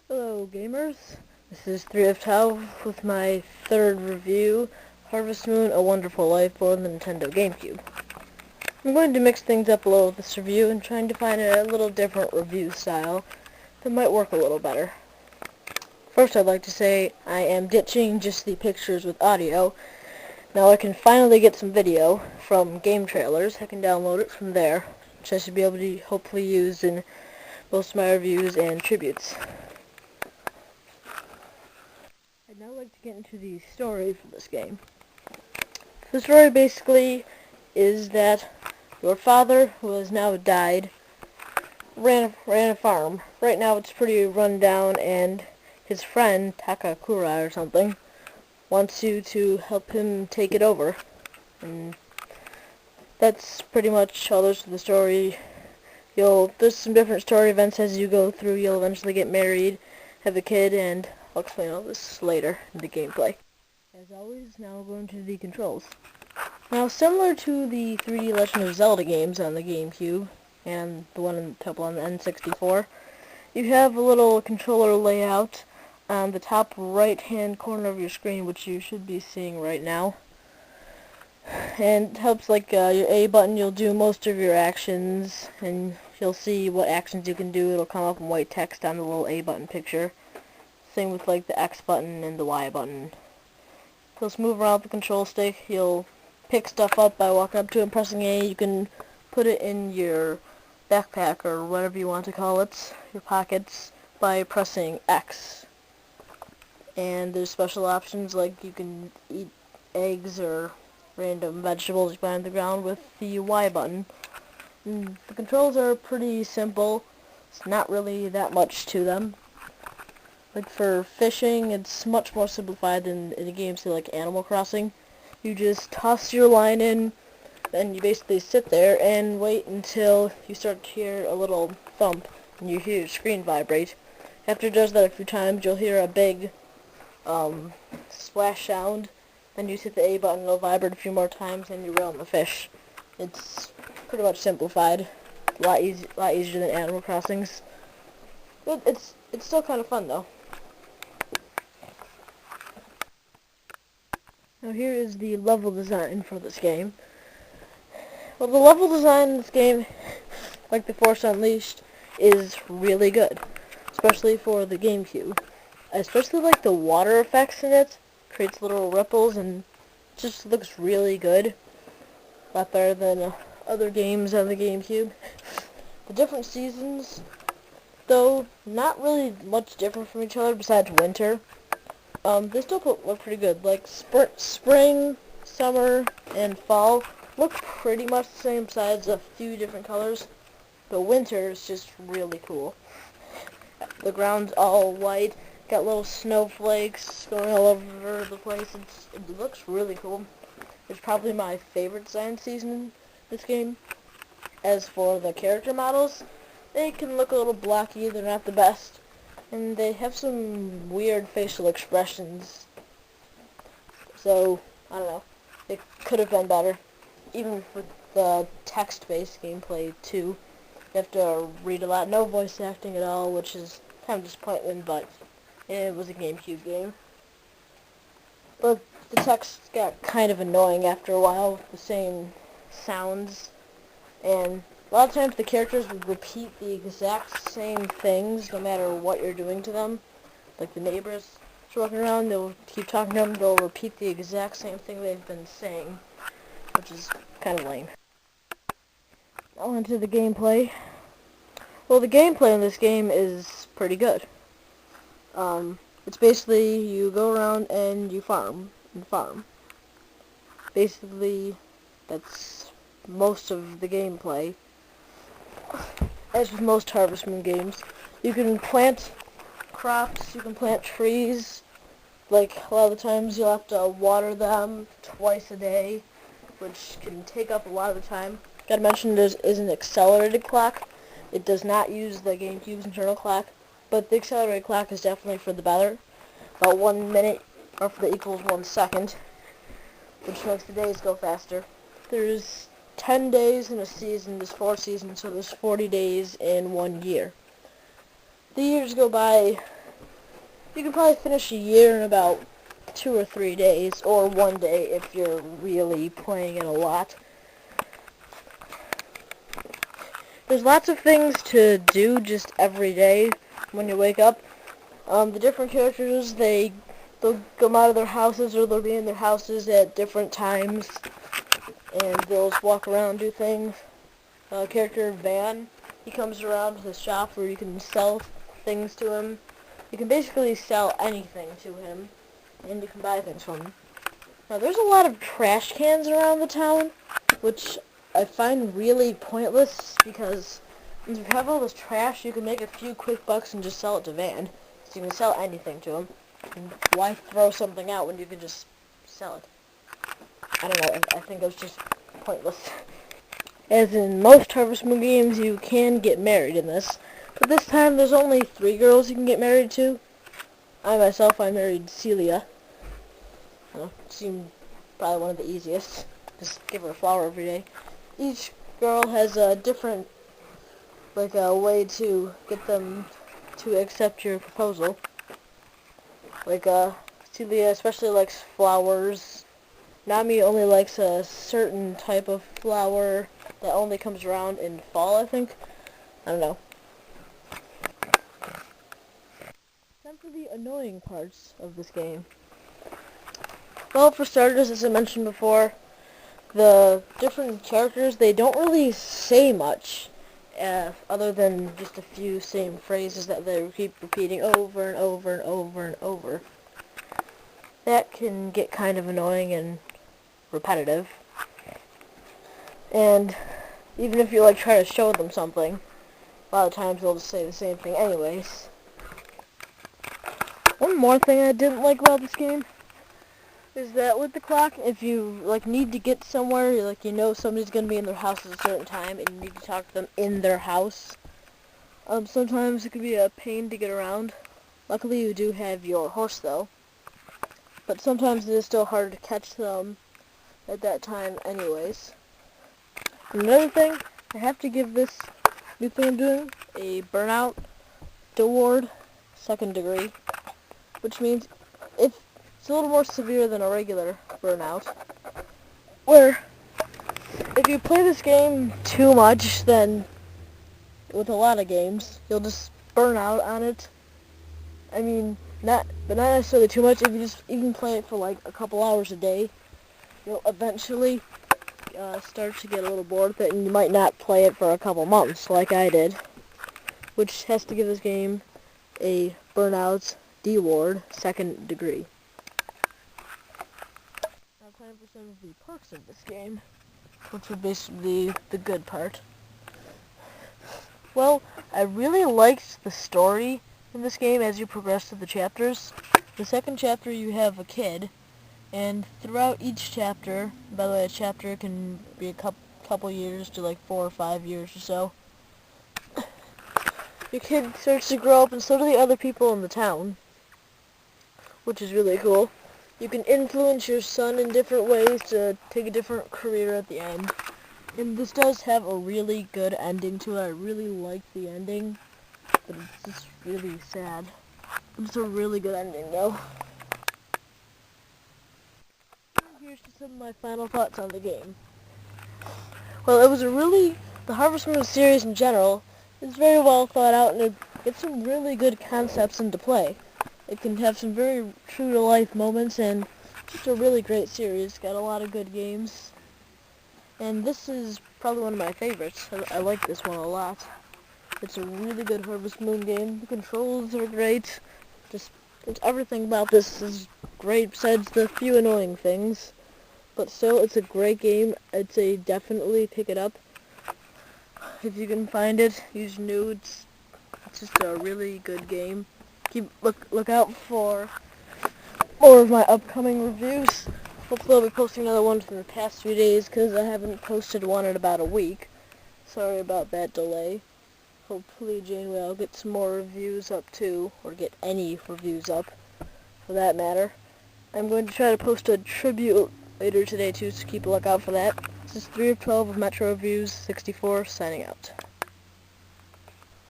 Hello gamers, this is 3 of 12 with my third review, Harvest Moon, A Wonderful Life for the Nintendo GameCube. I'm going to mix things up a little with this review and trying to find a little different review style that might work a little better. First I'd like to say I am ditching just the pictures with audio. Now I can finally get some video from game trailers. I can download it from there, which I should be able to hopefully use in most of my reviews and tributes. I'd now like to get into the story for this game. The story basically is that your father, who has now died, ran a farm. Right now it's pretty run down, and his friend, Takakura or something, wants you to help him take it over. And that's pretty much all there's to the story. There's some different story events as you go through. You'll eventually get married, have a kid, and I'll explain all this later in the gameplay. As always, now we're going to the controls. Now, similar to the 3D Legend of Zelda games on the GameCube, and the one in the couple on the N64, you have a little controller layout on the top right-hand corner of your screen, which you should be seeing right now. And it helps, like your A button, you'll do most of your actions, and you'll see what actions you can do. It'll come up in white text on the little A button picture. Same with like the X button and the Y button. Just move around the control stick. You'll pick stuff up by walking up to it and pressing A. You can put it in your backpack or whatever you want to call it, your pockets, by pressing X. And there's special options like you can eat eggs or random vegetables you find on the ground with the Y button. And the controls are pretty simple. It's not really that much to them. Like for fishing, it's much more simplified than in a game say like Animal Crossing. You just toss your line in, and you basically sit there and wait until you start to hear a little thump, and you hear your screen vibrate. After it does that a few times, you'll hear a big splash sound. Then you hit the A button, it'll vibrate a few more times, and you reel in the fish. It's pretty much simplified. A lot easier than Animal Crossing's. But it's still kind of fun though. Now here is the level design for this game. Well, the level design in this game, like The Force Unleashed, is really good. Especially for the GameCube. I especially like the water effects in it. Creates little ripples and just looks really good. A lot better than other games on the GameCube. The different seasons, though, not really much different from each other besides winter. They still look pretty good. Like spring, summer, and fall look pretty much the same besides a few different colors. But winter is just really cool. The ground's all white. Got little snowflakes going all over the place. It looks really cool. It's probably my favorite design season in this game. As for the character models, they can look a little blocky. They're not the best. And they have some weird facial expressions. So, I don't know. It could have been better. Even with the text-based gameplay, too. You have to read a lot. No voice acting at all, which is kind of disappointing, but it was a GameCube game. But the text got kind of annoying after a while with the same sounds. And a lot of times the characters would repeat the exact same things no matter what you're doing to them. Like the neighbors walking around, they'll keep talking to them, they'll repeat the exact same thing they've been saying, which is kind of lame. Now into the gameplay. Well, the gameplay in this game is pretty good. It's basically you go around and you farm. Basically, that's most of the gameplay. As with most Harvest Moon games, you can plant crops, you can plant trees. Like, a lot of the times you'll have to water them twice a day, which can take up a lot of the time. Gotta mention there is an accelerated clock. It does not use the GameCube's internal clock, but the accelerated clock is definitely for the better. About 1 minute, or for the equals 1 second, which makes the days go faster. There's 10 days in a season, there's 4 seasons, so there's 40 days in 1 year. The years go by You can probably finish a year in about 2 or 3 days, or 1 day if you're really playing it a lot. There's lots of things to do just every day when you wake up. The different characters, they'll come out of their houses, or they'll be in their houses at different times, and they'll just walk around and do things. Character Van, he comes around to the shop where you can sell things to him. You can basically sell anything to him, and you can buy things from him. Now, there's a lot of trash cans around the town, which I find really pointless, because if you have all this trash, you can make a few quick bucks and just sell it to Van. So you can sell anything to him. And why throw something out when you can just sell it? I don't know, I think it was just pointless. As in most Harvest Moon games, you can get married in this. But this time, there's only 3 girls you can get married to. I married Celia. Seemed probably one of the easiest. Just give her a flower every day. Each girl has a different, a way to get them to accept your proposal. Celia especially likes flowers. Nami only likes a certain type of flower that only comes around in fall, I think. I don't know. Time for the annoying parts of this game. Well, for starters, as I mentioned before, the different characters, they don't really say much, other than just a few same phrases that they keep repeating over and over and over and over. That can get kind of annoying and repetitive. And even if you try to show them something, a lot of times they'll just say the same thing anyways. One more thing I didn't like about this game is that with the clock, if you need to get somewhere, you know somebody's gonna be in their house at a certain time, and you need to talk to them in their house. Sometimes it can be a pain to get around. Luckily, you do have your horse though, but sometimes it is still hard to catch them at that time, anyways. Another thing, I have to give this new thing I'm doing a burnout award, 2nd degree, which means it's a little more severe than a regular burnout, where if you play this game too much, then with a lot of games, you'll just burn out on it. I mean, not necessarily too much. If you just even play it for a couple hours a day, you'll eventually start to get a little bored with it, and you might not play it for a couple months like I did, which has to give this game a burnout D-ward, 2nd degree. Now time for some of the perks of this game, which would basically be the good part. Well, I really liked the story in this game as you progress through the chapters. The 2nd chapter, you have a kid, and throughout each chapter, by the way, a chapter can be a couple years to 4 or 5 years or so, your kid starts to grow up, and so do the other people in the town, which is really cool. You can influence your son in different ways to take a different career at the end. And this does have a really good ending to it. I really like the ending, but it's just really sad. It's a really good ending, though. Here's just some of my final thoughts on the game. Well, the Harvest Moon series in general is very well thought out, and it gets some really good concepts into play. It can have some very true-to-life moments, and just a really great series. Got a lot of good games. And this is probably one of my favorites. I like this one a lot. It's a really good Harvest Moon game. The controls are great. Just everything about this is great besides the few annoying things. But still, it's a great game. I'd say definitely pick it up. If you can find it, use new. It's just a really good game. Look out for more of my upcoming reviews. Hopefully I'll be posting another one from the past few days, because I haven't posted one in about a week. Sorry about that delay. Hopefully Janeway I'll get some more reviews up too, or get any reviews up, for that matter. I'm going to try to post a tribute later today too, so keep a lookout for that. This is 3 of 12 of Metro Reviews 64, signing out.